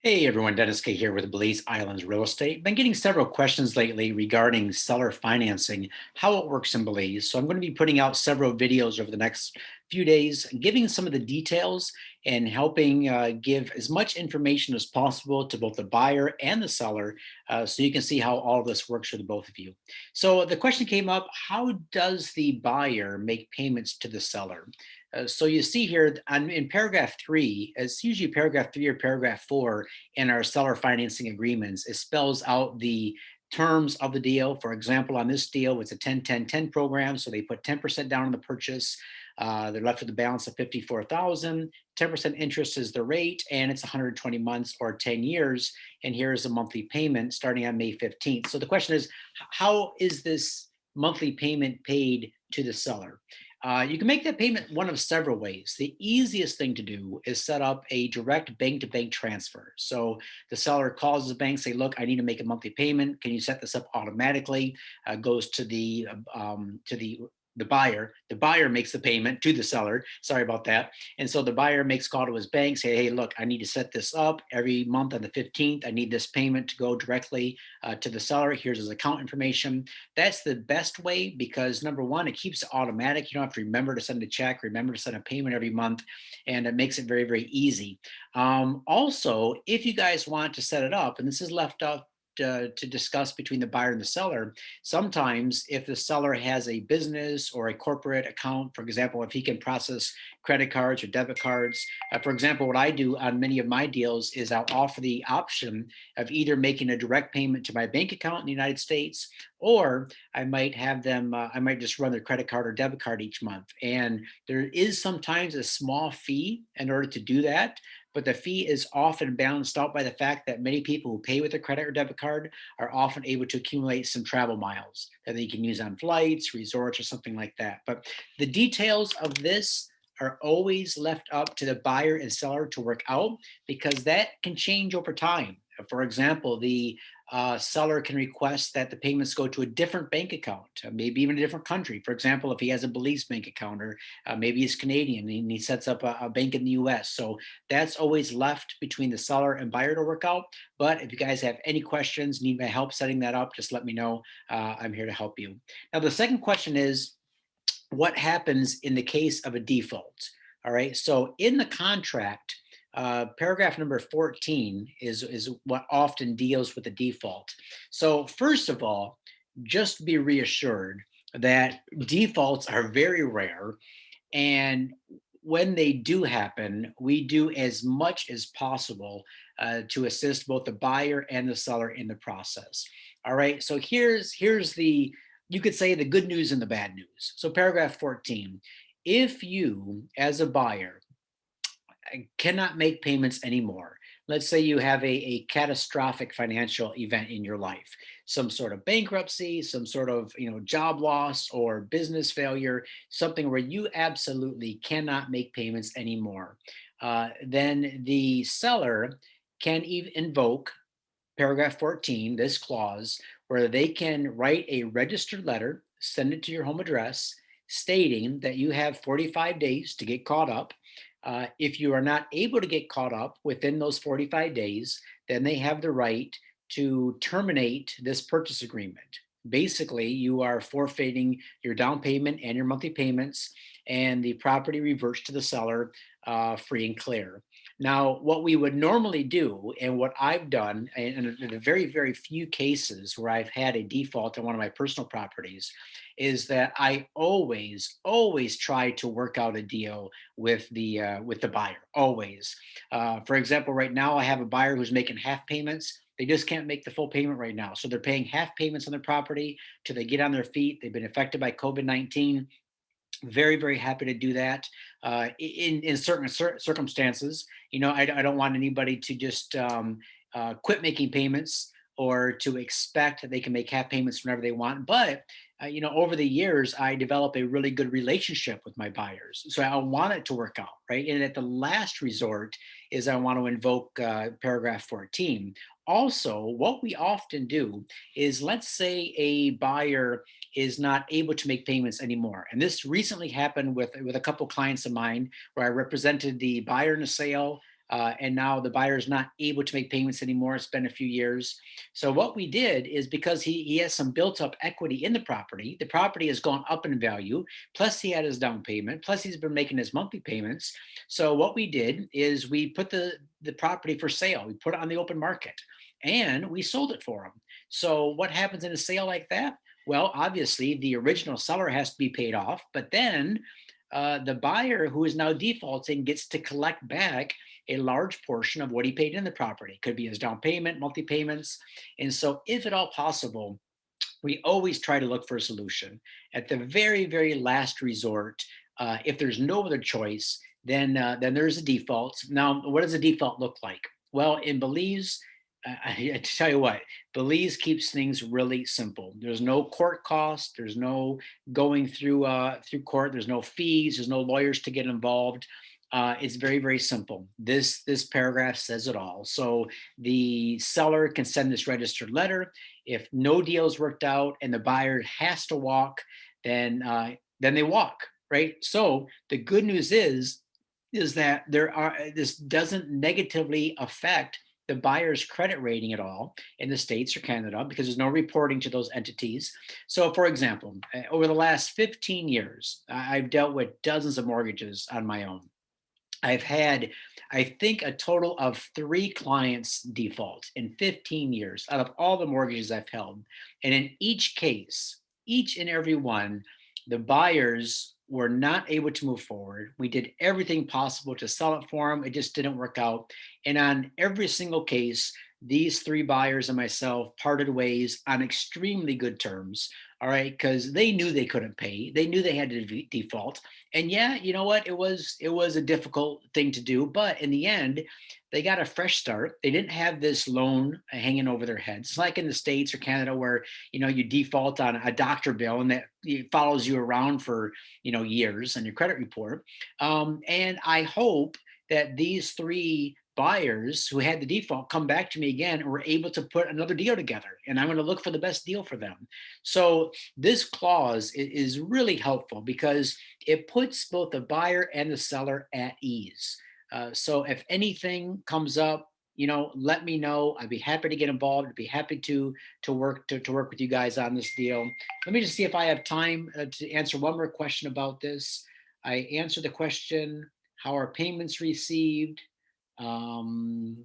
Hey everyone, Dennis K here with Belize Islands Real Estate. Been getting several questions lately regarding seller financing, how it works in Belize. So I'm going to be putting out several videos over the next few days, giving some of the details and helping give as much information as possible to both the buyer and the seller, so you can see how all of this works for the both of you. So the question came up: how does the buyer make payments to the seller? So you see here in paragraph three, it's usually paragraph three or paragraph four in our seller financing agreements. It spells out the terms of the deal. For example, on this deal, it's a 10-10-10 program. So they put 10% down on the purchase. They're left with a balance of 54,000. 10% interest is the rate, and it's 120 months or 10 years. And here is a monthly payment starting on May 15th. So the question is, how is this monthly payment paid to the seller? You can make that payment one of several ways. The easiest thing to do is set up a direct bank to bank transfer. So the seller calls the bank, say, "Look, I need to make a monthly payment. Can you set this up automatically?" Goes to the buyer. The buyer makes the payment to the seller. Sorry about that. And so the buyer makes call to his bank, say, "Hey, look, I need to set this up every month on the 15th. I need this payment to go directly to the seller. Here's his account information." That's the best way because number one, it keeps it automatic. You don't have to remember to send a check, remember to send a payment every month, and it makes it very, very easy. Also, if you guys want to set it up, and this is left up to discuss between the buyer and the seller. Sometimes, if the seller has a business or a corporate account, for example, if he can process credit cards or debit cards, for example, what I do on many of my deals is I'll offer the option of either making a direct payment to my bank account in the United States, or I might have them, I might just run their credit card or debit card each month. And there is sometimes a small fee in order to do that, but the fee is often balanced out by the fact that many people who pay with a credit or debit card are often able to accumulate some travel miles that they can use on flights, resorts, or something like that. But the details of this are always left up to the buyer and seller to work out because that can change over time. For example, the seller can request that the payments go to a different bank account, maybe even a different country. For example, if he has a Belize bank account, or maybe he's Canadian and he sets up a bank in the US. So that's always left between the seller and buyer to work out. But if you guys have any questions, need my help setting that up, just let me know. I'm here to help you. Now, the second question is, what happens in the case of a default? All right. So in the contract, paragraph number 14 is what often deals with the default. So first of all, just be reassured that defaults are very rare, and when they do happen, we do as much as possible to assist both the buyer and the seller in the process. All right. So here's the, you could say, the good news and the bad news. So paragraph 14: if you as a buyer cannot make payments anymore. Let's say you have a catastrophic financial event in your life, some sort of bankruptcy, some sort of job loss or business failure, something where you absolutely cannot make payments anymore. Then the seller can even invoke paragraph 14, this clause, where they can write a registered letter, send it to your home address, stating that you have 45 days to get caught up. If you are not able to get caught up within those 45 days, then they have the right to terminate this purchase agreement. Basically, you are forfeiting your down payment and your monthly payments, and the property reverts to the seller free and clear. Now, what we would normally do, and what I've done in a very, very few cases where I've had a default on one of my personal properties, is that I always, always try to work out a deal with the buyer. Always. For example, right now I have a buyer who's making half payments. They just can't make the full payment right now, so they're paying half payments on their property till they get on their feet. They've been affected by COVID-19. Very, very happy to do that in certain circumstances. I don't want anybody to just quit making payments or to expect that they can make half payments whenever they want. But over the years, I develop a really good relationship with my buyers, so I want it to work out, right? And at the last resort is I want to invoke paragraph 14. Also, what we often do is, let's say a buyer is not able to make payments anymore. And this recently happened with a couple clients of mine where I represented the buyer in a sale. and now the buyer is not able to make payments anymore. It's been a few years. So what we did is, because he has some built up equity in the property has gone up in value. Plus he had his down payment. Plus he's been making his monthly payments. So what we did is we put the property for sale. We put it on the open market, and we sold it for him. So what happens in a sale like that? Well, obviously the original seller has to be paid off, but then the buyer who is now defaulting gets to collect back a large portion of what he paid in the property. Could be his down payment, monthly payments. And so, if at all possible, we always try to look for a solution. At the very, very last resort, if there's no other choice, then there's a default. Now, what does a default look like? Well, in Belize, I tell you what, Belize keeps things really simple. There's no court cost. There's no going through court. There's no fees. There's no lawyers to get involved. It's very, very simple. This paragraph says it all. So the seller can send this registered letter. If no deal is worked out and the buyer has to walk, then they walk, right? So the good news is that this doesn't negatively affect the buyer's credit rating at all in the States or Canada, because there's no reporting to those entities. So, for example, over the last 15 years, I've dealt with dozens of mortgages on my own. I've had, I think, a total of three clients default in 15 years out of all the mortgages I've held. And in each case, each and every one, the buyers were not able to move forward. We did everything possible to sell it for them. It just didn't work out. And on every single case, these three buyers and myself parted ways on extremely good terms. All right, because they knew they couldn't pay. They knew they had to default. And yeah, you know what? It was a difficult thing to do, but in the end, they got a fresh start. They didn't have this loan hanging over their heads. It's like in the States or Canada where you default on a doctor bill and that it follows you around for years on your credit report. And I hope that these three buyers who had the default come back to me again and were able to put another deal together. And I'm going to look for the best deal for them. So this clause is really helpful because it puts both the buyer and the seller at ease. So if anything comes up, let me know. I'd be happy to get involved. I'd be happy to work with you guys on this deal. Let me just see if I have time to answer one more question about this. I answered the question: how are payments received? Um,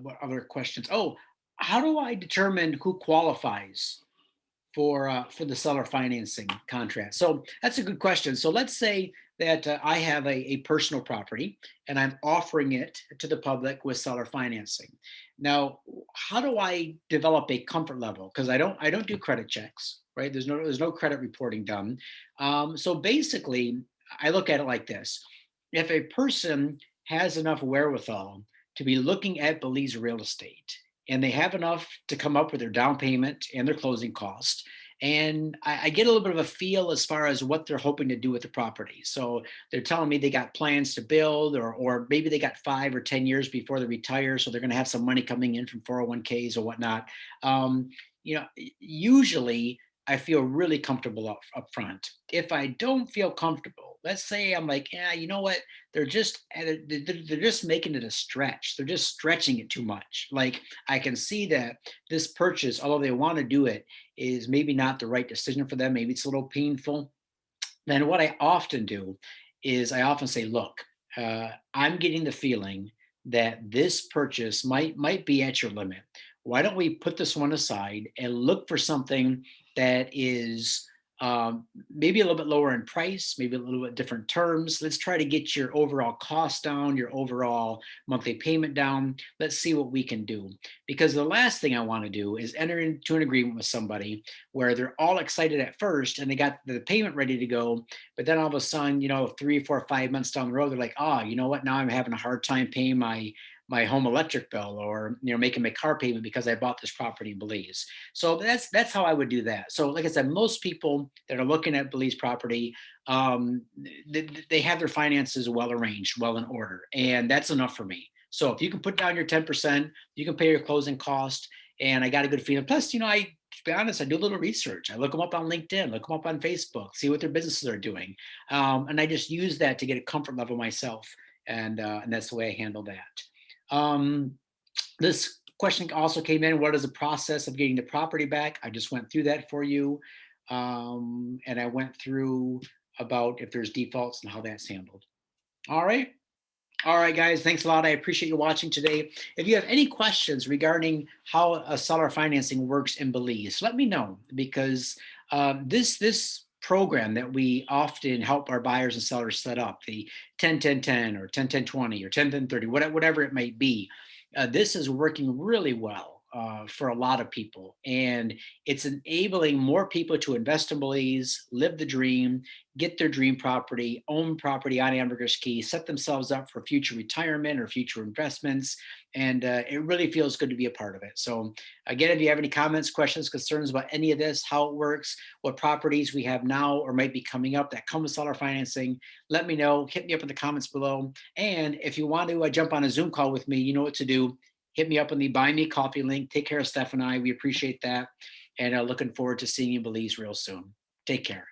what other questions? Oh, how do I determine who qualifies for the seller financing contract? So that's a good question. So let's say that I have a personal property and I'm offering it to the public with seller financing. Now, how do I develop a comfort level? Because I don't do credit checks, right? There's no credit reporting done. So basically, I look at it like this: if a person has enough wherewithal to be looking at Belize real estate, and they have enough to come up with their down payment and their closing cost. And I get a little bit of a feel as far as what they're hoping to do with the property. So they're telling me they got plans to build, or maybe they got 5 or 10 years before they retire. So they're going to have some money coming in from 401ks or whatnot. Um, Usually I feel really comfortable up front. If I don't feel comfortable, let's say I'm like, yeah, you know what? They're just making it a stretch. They're just stretching it too much. Like, I can see that this purchase, although they want to do it, is maybe not the right decision for them. Maybe it's a little painful. Then what I often do is I often say, look, I'm getting the feeling that this purchase might be at your limit. Why don't we put this one aside and look for something that is maybe a little bit lower in price, maybe a little bit different terms. Let's try to get your overall cost down, your overall monthly payment down. Let's see what we can do. Because the last thing I want to do is enter into an agreement with somebody where they're all excited at first and they got the payment ready to go, but then all of a sudden, 3, 4, 5 months down the road, they're like, oh, you know what? Now I'm having a hard time paying my home electric bill, or making my car payment because I bought this property in Belize. So that's how I would do that. So like I said, most people that are looking at Belize property, they have their finances well arranged, well in order, and that's enough for me. So if you can put down your 10%, you can pay your closing cost, and I got a good feeling. Plus, to be honest, I do a little research. I look them up on LinkedIn, look them up on Facebook, see what their businesses are doing, and I just use that to get a comfort level myself and that's the way I handle that. This question also came in: what is the process of getting the property back? I just went through that for you, and I went through about if there's defaults and how that's handled. All right. All right, guys, thanks a lot. I appreciate you watching today. If you have any questions regarding how a seller financing works in Belize, let me know, because this program that we often help our buyers and sellers set up, the 10-10-10 or 10-10-20 or 10-10-30, whatever it might be, this is working really well for a lot of people. And it's enabling more people to invest in Belize, live the dream, get their dream property, own property on Ambergris Key, set themselves up for future retirement or future investments. And it really feels good to be a part of it. So, again, if you have any comments, questions, concerns about any of this, how it works, what properties we have now or might be coming up that come with seller financing, let me know. Hit me up in the comments below. And if you want to jump on a Zoom call with me, you know what to do. Hit me up on the Buy Me Coffee link. Take care of Steph and I. We appreciate that. And looking forward to seeing you in Belize real soon. Take care.